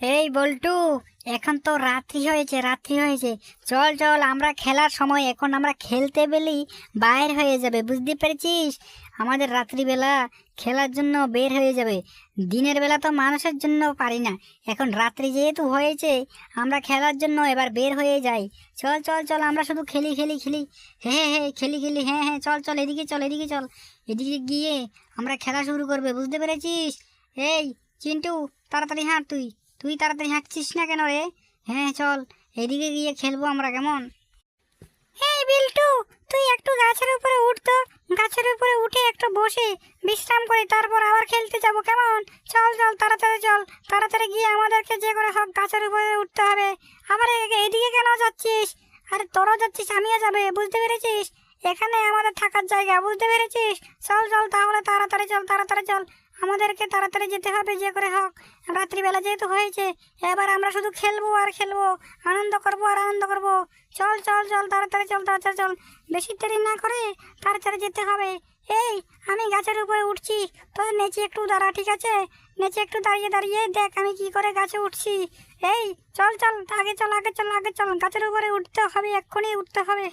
এই বল্টু, এখন তো রাত্রি হয়েছে। চল চল, আমরা খেলার সময়, এখন আমরা খেলতে বেলি বাইর হয়ে যাবে, বুঝতে পেরেছিস? আমাদের রাত্রিবেলা খেলার জন্য বের হয়ে যাবে। দিনের বেলা তো মানুষের জন্য পারি না, এখন রাত্রি যেহেতু হয়েছে আমরা খেলার জন্য এবার বের হয়ে যাই। চল চল চল, আমরা শুধু খেলি খেলি খেলি। হ্যাঁ হ্যাঁ খেলি খেলি, হ্যাঁ হ্যাঁ, চল চল, এদিকে চল, এদিকে চল। এদিকে গিয়ে আমরা খেলা শুরু করবে, বুঝতে পেরেছিস? এই চিন্টু, তাড়াতাড়ি হাঁট। তুই তুই তাড়াতাড়ি হাঁটছিস না কেন রে? হ্যাঁ চল, এদিকে গিয়ে খেলবো আমরা, কেমন? এই বিল্টু, তুই একটু গাছের উপরে উঠ তো। গাছের উপরে উঠে একটু বসে বিশ্রাম করে তারপর আবার খেলতে যাব, কেমন? চল চল, তাড়াতাড়ি চল। তাড়াতাড়ি গিয়ে আমাদেরকে যে করে হোক গাছের উপরে উঠতে হবে। আবার এদিকে কেন যাচ্ছিস? আরে তোরা যাচ্ছিস, আমিও যাবে, বুঝতে পেরেছিস? এখানে আমাদের থাকার জায়গা, বুঝতে পেরেছিস? চল চল তাহলে, তাড়াতাড়ি চল, তাড়াতাড়ি চল। আমাদেরকে তাড়াতাড়ি যেতে হবে যে করে হোক। রাত্রিবেলা যেহেতু হয়েছে, এবার আমরা শুধু খেলবো আর খেলবো, আনন্দ করবো আর আনন্দ করবো। চল চল চল, তাড়াতাড়ি চল, তাড়াতাড়ি চল। বেশি দেরি না করে তাড়াতাড়ি যেতে হবে। এই, আমি গাছের উপরে উঠছি, তোর নিচে একটু দাঁড়া, ঠিক আছে? নিচে একটু দাঁড়িয়ে দাঁড়িয়ে দেখ আমি কি করে গাছে উঠছি। এই চল চল, আগে চল, আগে চল, আগে চল, গাছের উপরে উঠতে হবে, এক্ষুনি উঠতে হবে।